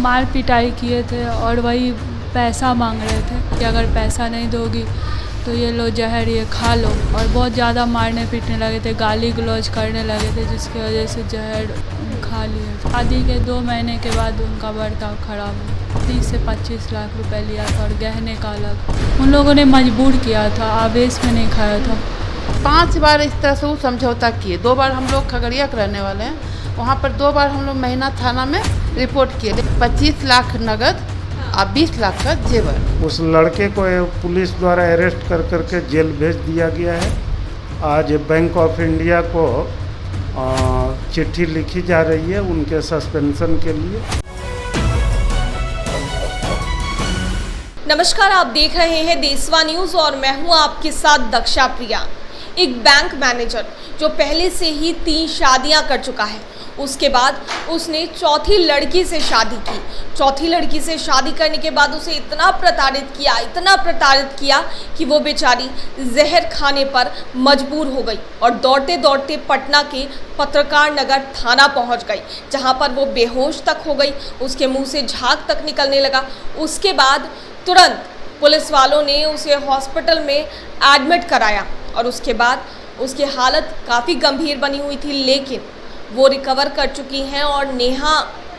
मार पिटाई किए थे और वही पैसा मांग रहे थे कि अगर पैसा नहीं दोगी तो ये लो जहर ये खा लो, और बहुत ज़्यादा मारने पीटने लगे थे, गाली गलौज करने लगे थे, जिसकी वजह से जहर खा लिए थे। शादी के 2 महीने के बाद उनका बर्ताव खराब हुआ। 30 से 25 लाख रुपए लिया था और गहने का अलग। उन लोगों ने मजबूर किया था, आवेश में नहीं खाया था। 5 बार इस तरह से वो समझौता किए। 2 बार हम लोग खगड़िया के रहने वाले हैं, वहाँ पर 2 बार हम लोग महीना थाना में रिपोर्ट किए। 25 लाख नगद और 20 लाख का जेवर। उस लड़के को पुलिस द्वारा अरेस्ट कर करके जेल भेज दिया गया है। आज बैंक ऑफ इंडिया को चिट्ठी लिखी जा रही है उनके सस्पेंशन के लिए। नमस्कार, आप देख रहे हैं देशवा न्यूज़ और मैं हूं आपके साथ दक्षा प्रिया। एक बैंक मैनेजर जो पहले से ही 3 शादियां कर चुका है, उसके बाद उसने चौथी लड़की से शादी की। चौथी लड़की से शादी करने के बाद उसे इतना प्रताड़ित किया कि वो बेचारी जहर खाने पर मजबूर हो गई और दौड़ते दौड़ते पटना के पत्रकार नगर थाना पहुंच गई, जहां पर वो बेहोश तक हो गई। उसके मुंह से झाग तक निकलने लगा। उसके बाद तुरंत पुलिस वालों ने उसे हॉस्पिटल में एडमिट कराया और उसके बाद उसकी हालत काफ़ी गंभीर बनी हुई थी, लेकिन वो रिकवर कर चुकी हैं। और नेहा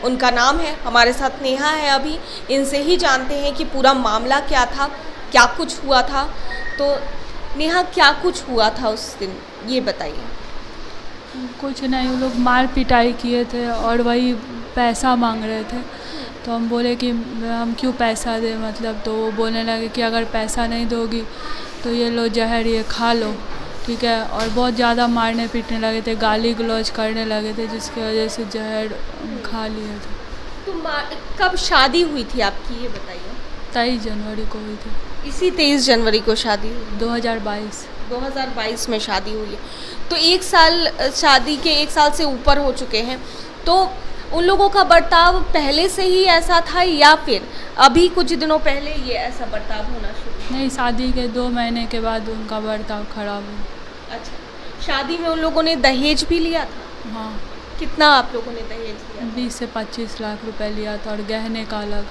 उनका नाम है, हमारे साथ नेहा है अभी। इनसे ही जानते हैं कि पूरा मामला क्या था, क्या कुछ हुआ था। तो नेहा, क्या कुछ हुआ था उस दिन, ये बताइए। कुछ नहीं, वो लोग मार पिटाई किए थे और वही पैसा मांग रहे थे। तो हम बोले कि हम क्यों पैसा दें, मतलब। तो वो बोलने लगे कि अगर पैसा नहीं दोगी तो ये लो जहर ये खा लो, ठीक है। और बहुत ज़्यादा मारने पीटने लगे थे, गाली गलौज करने लगे थे, जिसकी वजह से जहर खा लिए थे। तो कब शादी हुई थी आपकी, ये बताइए। 23 जनवरी को हुई थी। इसी 23 जनवरी को शादी हुई? 2022 में शादी हुई है। तो 1 साल, शादी के 1 साल से ऊपर हो चुके हैं। तो उन लोगों का बर्ताव पहले से ही ऐसा था या फिर अभी कुछ दिनों पहले ये ऐसा बर्ताव होना शुरू? नहीं, शादी के 2 महीने के बाद उनका बर्ताव खराब हुआ। अच्छा, शादी में उन लोगों ने दहेज भी लिया था? हाँ। कितना आप लोगों ने दहेज लिया? 20 से 25 लाख रुपए लिया था और गहने का अलग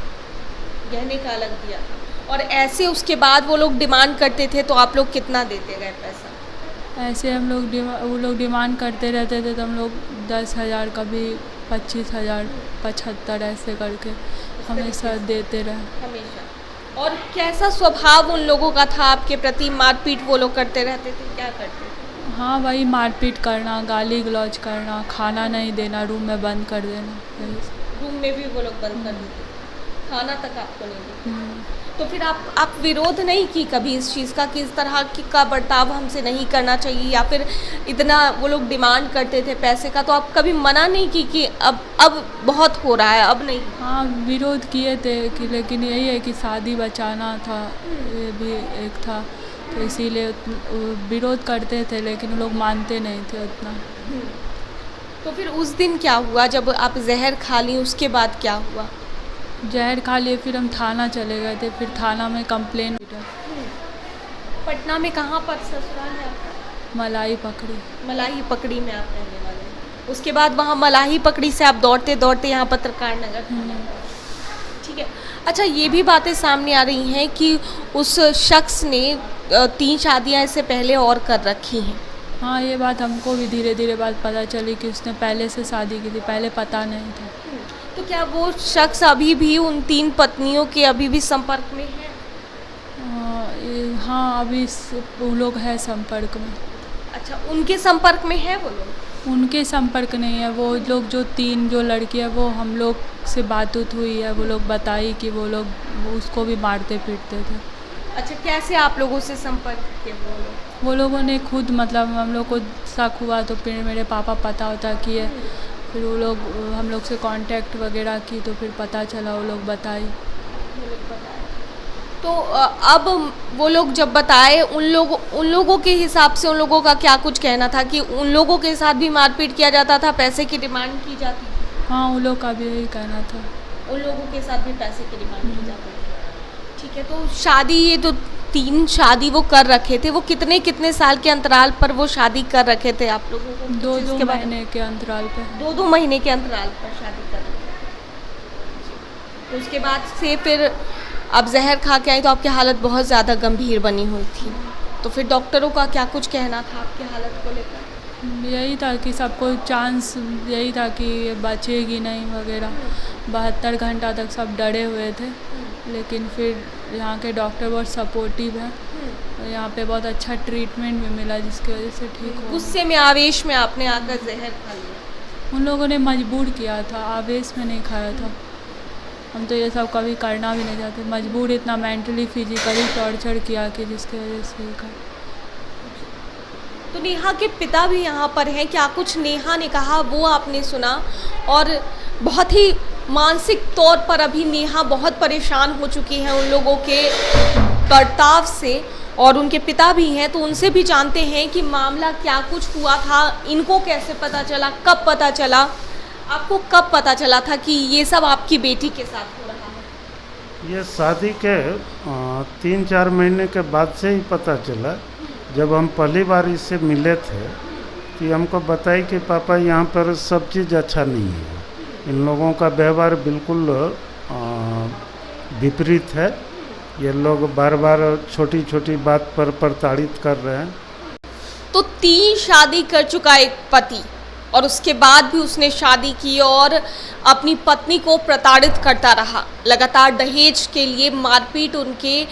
दिया था। और ऐसे उसके बाद वो लोग डिमांड करते थे तो आप लोग कितना देते गए पैसा? ऐसे वो लोग डिमांड करते रहते थे तो हम लोग 10,000, कभी 25,000, 75, ऐसे करके हमेशा देते रहे। हमेशा। और कैसा स्वभाव उन लोगों का था आपके प्रति? मारपीट वो लोग करते रहते थे, क्या करते थे? हाँ, वही मारपीट करना, गाली गलौज करना, खाना नहीं देना, रूम में बंद कर देना। रूम में भी वो लोग बंद कर देते, खाना तक आपको नहीं देते। तो फिर आप विरोध नहीं की कभी इस चीज़ का कि इस तरह का बर्ताव हमसे नहीं करना चाहिए, या फिर इतना वो लोग डिमांड करते थे पैसे का, तो आप कभी मना नहीं की कि अब बहुत हो रहा है, अब नहीं? हाँ, विरोध किए थे कि, लेकिन यही है कि शादी बचाना था, ये भी एक था, तो इसीलिए विरोध करते थे, लेकिन वो लोग मानते नहीं थे उतना। तो फिर उस दिन क्या हुआ जब आप जहर खा ली? उसके बाद क्या हुआ? जहर खा लिए, फिर हम थाना चले गए थे। फिर थाना में कंप्लेन। पटना में कहाँ पर ससुराल है आपका? मलाई पकड़ी में आप रहने वाले हैं। उसके बाद वहाँ मलाई पकड़ी से आप दौड़ते दौड़ते यहाँ पत्रकार नगर, ठीक है। अच्छा, ये भी बातें सामने आ रही हैं कि उस शख्स ने 3 शादियाँ इससे पहले और कर रखी हैं। हाँ, ये बात हमको भी धीरे धीरे बात पता चली कि उसने पहले से शादी की थी, पहले पता नहीं था। तो क्या वो शख्स अभी भी उन 3 पत्नियों के अभी भी संपर्क में है? हाँ, अभी वो लोग हैं संपर्क में। अच्छा, उनके संपर्क में है वो लोग? उनके संपर्क नहीं है। वो लोग जो 3 जो लड़की है, वो हम लोग से बात हुई है, वो लोग बताई कि वो लोग उसको भी मारते पीटते थे। अच्छा, कैसे आप लोगों से संपर्क किए वो लोगों ने खुद, मतलब हम लोग को शक हुआ तो फिर मेरे पापा पता होता किए, फिर वो लोग हम लोग से कांटेक्ट वगैरह की, तो फिर पता चला, वो लोग बताई। तो अब वो लोग जब बताए, उन लोगों के हिसाब से उन लोगों का क्या कुछ कहना था कि उन लोगों के साथ भी मारपीट किया जाता था, पैसे की डिमांड की जाती थी? हाँ, उन लोग का भी यही कहना था। उन लोगों के साथ भी पैसे की डिमांड की जाती थी, ठीक है। तो शादी, ये तो 3 शादी वो कर रखे थे, वो कितने साल के अंतराल पर वो शादी कर रखे थे आप लोगों को? 2 महीने के अंतराल पर। 2 महीने के अंतराल पर शादी कर रहे थे। तो उसके बाद से फिर आप जहर खा के आई तो आपकी हालत बहुत ज़्यादा गंभीर बनी हुई थी, तो फिर डॉक्टरों का क्या कुछ कहना था आपकी हालत को लेकर? यही था कि सबको चांस यही था कि ये बचेगी नहीं वगैरह। 72 घंटा तक सब डरे हुए थे, लेकिन फिर यहाँ के डॉक्टर बहुत सपोर्टिव हैं और यहाँ पे बहुत अच्छा ट्रीटमेंट भी मिला, जिसकी वजह से ठीक हो। गुस्से में, आवेश में आपने आकर जहर खा लिया? उन लोगों ने मजबूर किया था, आवेश में नहीं खाया था। हम तो ये सब कभी करना भी नहीं चाहते, मजबूर इतना मेंटली फिजिकली टॉर्चर किया कि जिसकी वजह से ही खा। तो नेहा के पिता भी यहाँ पर हैं, क्या कुछ नेहा ने कहा वो आपने सुना? और बहुत ही मानसिक तौर पर अभी नेहा बहुत परेशान हो चुकी हैं उन लोगों के बर्ताव से, और उनके पिता भी हैं, तो उनसे भी जानते हैं कि मामला क्या कुछ हुआ था, इनको कैसे पता चला, कब पता चला, आपको कब पता चला था कि ये सब आपकी बेटी के साथ हो रहा है? ये शादी के 3-4 महीने के बाद से ही पता चला। जब हम पहली बार इससे मिले थे कि हमको बताई कि पापा यहाँ पर सब चीज़ अच्छा नहीं है, इन लोगों का व्यवहार बिल्कुल विपरीत है, ये लोग बार बार छोटी छोटी बात पर प्रताड़ित कर रहे हैं। तो 3 शादी कर चुका एक पति, और उसके बाद भी उसने शादी की और अपनी पत्नी को प्रताड़ित करता रहा, लगातार दहेज के लिए मारपीट उनके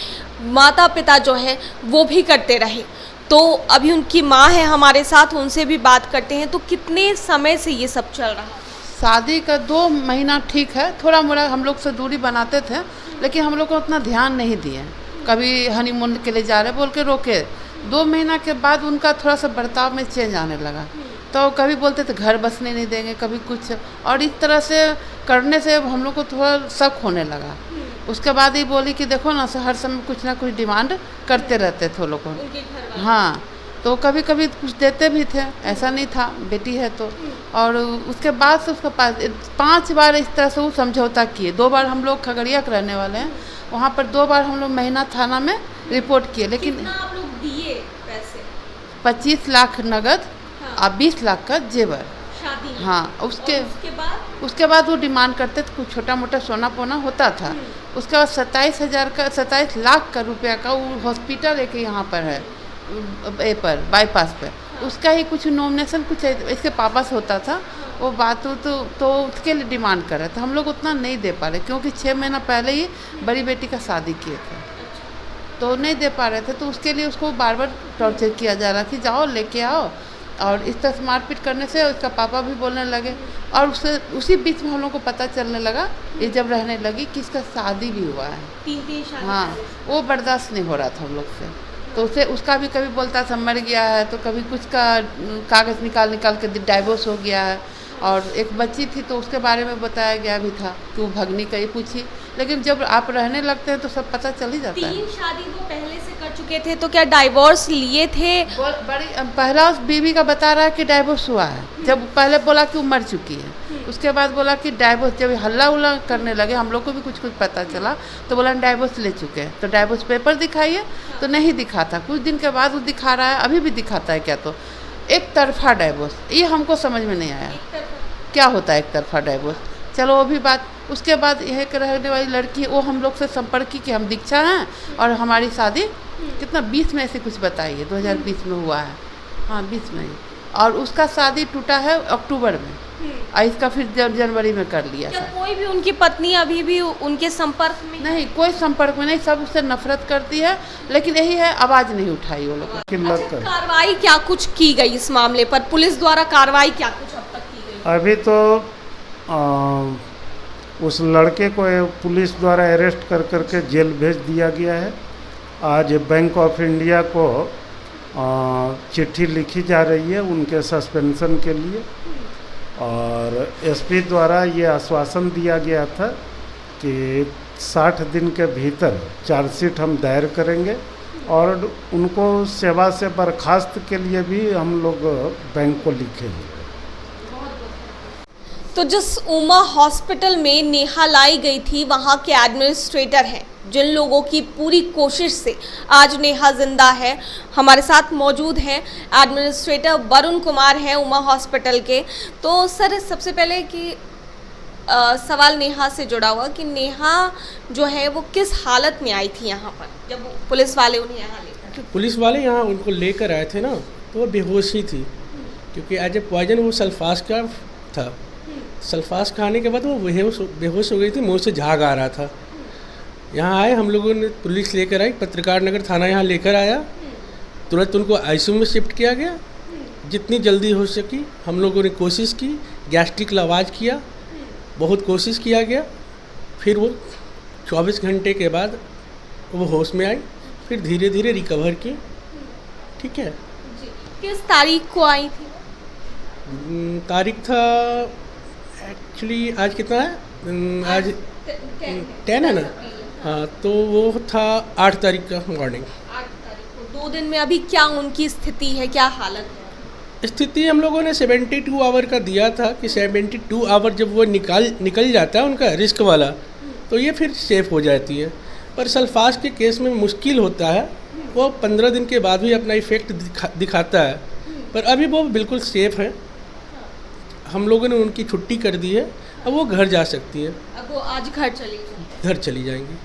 माता पिता जो है वो भी करते रहे। तो अभी उनकी माँ है हमारे साथ, उनसे भी बात करते हैं। तो कितने समय से ये सब चल रहा है? शादी का 2 महीना ठीक है, थोड़ा मोड़ा हम लोग से दूरी बनाते थे, लेकिन हम लोग को उतना ध्यान नहीं दिए। कभी हनीमून के लिए जा रहे बोल के रोके। 2 महीना के बाद उनका थोड़ा सा बर्ताव में चेंज आने लगा, तो कभी बोलते थे घर बसने नहीं देंगे, कभी कुछ, और इस तरह से करने से हम लोग को थोड़ा शक होने लगा। उसके बाद ही बोली कि देखो ना, हर समय कुछ ना कुछ डिमांड करते रहते थे लोग। हाँ, तो कभी कभी कुछ देते भी थे, ऐसा नहीं था, बेटी है तो। और उसके बाद से उसके पास 5 बार इस तरह से वो समझौता किए। 2 बार हम लोग खगड़िया के रहने वाले हैं, वहाँ पर 2 बार हम लोग महीना थाना में रिपोर्ट किए, लेकिन कितना आप लोग दिए पैसे? 25 लाख नगद और 20 लाख का जेवर। शादी? हाँ, उसके बाद वो डिमांड करते थे, कुछ छोटा मोटा सोना पोना होता था। उसके बाद 27 लाख का रुपया का वो हॉस्पिटल एक यहाँ पर है, पर बाईपास पे, उसका ही कुछ नॉमिनेशन कुछ इसके पापा से होता था, वो बात तो उसके लिए डिमांड कर रहे थे। हम लोग उतना नहीं दे पा रहे, क्योंकि 6 महीना पहले ही बड़ी बेटी का शादी किए थे, तो नहीं दे पा रहे थे। तो उसके लिए उसको बार बार टॉर्चर किया जा रहा कि जाओ लेके आओ, और इस तरह से मारपीट करने से उसका पापा भी बोलने लगे। और उसी बीच में हम लोग को पता चलने लगा, ये जब रहने लगी कि इसका शादी भी हुआ है। 3 शादी? हाँ, वो बर्दाश्त नहीं हो रहा था हम लोग से, तो उसका भी कभी बोलता था मर गया है, तो कभी कुछ का कागज़ निकाल के डाइवोर्स हो गया है। और एक बच्ची थी तो उसके बारे में बताया गया भी था कि वो भगनी कहीं पूछी, लेकिन जब आप रहने लगते हैं तो सब पता चल ही जाता है। 3 शादी वो पहले से कर चुके थे, तो क्या डाइवोर्स लिए थे? बड़ी पहला उस बीवी का बता रहा है कि डाइवोर्स हुआ है। जब पहले बोला कि वो मर चुकी है, उसके बाद बोला कि डाइवोर्स, जब हल्ला उल्ला करने लगे, हम लोग को भी कुछ पता चला, तो बोला डाइवोर्स ले चुके हैं। तो डाइवोर्स पेपर दिखाइए, तो नहीं दिखाता। कुछ दिन के बाद वो दिखा रहा है, अभी भी दिखाता है क्या, तो एक तरफा डाइवोर्स। ये हमको समझ में नहीं आया क्या होता है एक तरफा डाइवोर्स। चलो वो भी बात। उसके बाद यह रहने वाली लड़की, वो हम लोग से संपर्क की कि हम दीक्षा हैं और हमारी शादी कितना 20 में ऐसे कुछ बताइए, 2020 में हुआ है। हाँ, 20 में ही। और उसका शादी टूटा है अक्टूबर में, और इसका फिर जनवरी में कर लिया। क्या कोई भी उनकी पत्नी अभी भी उनके संपर्क में? नहीं, कोई संपर्क में नहीं, सब उससे नफरत करती है, लेकिन यही है आवाज़ नहीं उठाई वो लोग। अच्छा, कार्रवाई क्या कुछ की गई इस मामले पर? पुलिस द्वारा कार्रवाई क्या कुछ अब तक की गई? अभी तो उस लड़के को पुलिस द्वारा अरेस्ट कर जेल भेज दिया गया है। आज बैंक ऑफ इंडिया को चिट्ठी लिखी जा रही है उनके सस्पेंशन के लिए, और एसपी द्वारा ये आश्वासन दिया गया था कि 60 दिन के भीतर चार्जशीट हम दायर करेंगे, और उनको सेवा से बर्खास्त के लिए भी हम लोग बैंक को लिखेंगे। तो जिस उमा हॉस्पिटल में नेहा लाई गई थी, वहाँ के एडमिनिस्ट्रेटर हैं, जिन लोगों की पूरी कोशिश से आज नेहा जिंदा है। हमारे साथ मौजूद हैं एडमिनिस्ट्रेटर वरुण कुमार हैं उमा हॉस्पिटल के। तो सर, सबसे पहले कि सवाल नेहा से जुड़ा हुआ कि नेहा जो है वो किस हालत में आई थी यहाँ पर जब पुलिस वाले उन्हें यहाँ लेकर? पुलिस वाले यहाँ उनको लेकर आए थे ना, तो वो बेहोश ही थी, क्योंकि एज ए पॉइजन वो सल्फास का था। सल्फास खाने के बाद वो बेहोश हो गई थी, मुँह से झाग आ रहा था। यहाँ आए, हम लोगों ने पुलिस लेकर आई, पत्रकार नगर थाना यहाँ लेकर आया, तुरंत उनको आईसीयू में शिफ्ट किया गया। जितनी जल्दी हो सकी हम लोगों ने कोशिश की, गैस्ट्रिक लवाज किया, बहुत कोशिश किया गया। फिर वो 24 घंटे के बाद वो होश में आई, फिर धीरे धीरे रिकवर की। ठीक है। किस तारीख को आई थी? तारीख था एक्चुअली आज कितना है, आज 10 है ना। हाँ, तो वो था 8 तारीख का मॉर्निंग। 8 तारीख को 2 दिन में अभी क्या उनकी स्थिति है, क्या हालत है? स्थिति हम लोगों ने 72 आवर का दिया था कि 72 आवर जब वो निकल जाता है उनका रिस्क वाला, तो ये फिर सेफ हो जाती है। पर सल्फास के केस में मुश्किल होता है, वो 15 दिन के बाद भी अपना इफेक्ट दिखाता है, पर अभी वो बिल्कुल सेफ है। हम लोगों ने उनकी छुट्टी कर दी है, अब वो घर जा सकती है। अब वो आज घर चली जाएंगी।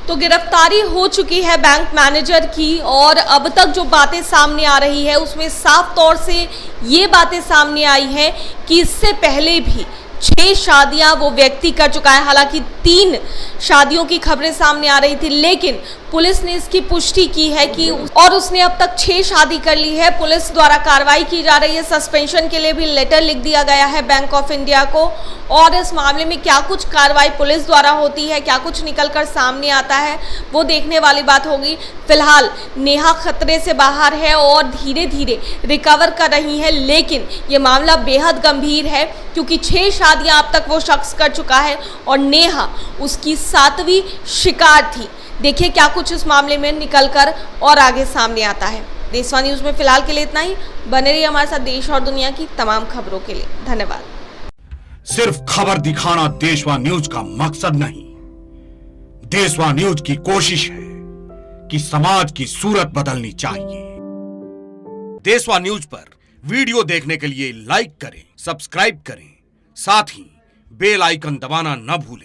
तो गिरफ्तारी हो चुकी है बैंक मैनेजर की, और अब तक जो बातें सामने आ रही है उसमें साफ तौर से ये बातें सामने आई हैं कि इससे पहले भी 6 शादियां वो व्यक्ति कर चुका है। हालांकि 3 शादियों की खबरें सामने आ रही थी, लेकिन पुलिस ने इसकी पुष्टि की है कि और उसने अब तक 6 शादी कर ली है। पुलिस द्वारा कार्रवाई की जा रही है, सस्पेंशन के लिए भी लेटर लिख दिया गया है बैंक ऑफ इंडिया को। और इस मामले में क्या कुछ कार्रवाई पुलिस द्वारा होती है, क्या कुछ निकलकर सामने आता है, वो देखने वाली बात होगी। फिलहाल नेहा खतरे से बाहर है और धीरे धीरे रिकवर कर रही है, लेकिन ये मामला बेहद गंभीर है क्योंकि 6 शादियां अब तक वो शख्स कर चुका है और नेहा उसकी 7वीं शिकार थी। देखिए क्या कुछ इस मामले में निकलकर और आगे सामने आता है। देशवा न्यूज़ में फिलहाल के लिए इतना ही। बने रहिए हमारे साथ देश और दुनिया की तमाम खबरों के लिए। धन्यवाद। सिर्फ खबर दिखाना देशवा न्यूज का मकसद नहीं, देशवा न्यूज की कोशिश है कि समाज की सूरत बदलनी चाहिए। देशवा न्यूज पर वीडियो देखने के लिए लाइक करें, सब्सक्राइब करें, साथ ही बेल आइकन दबाना न भूलें।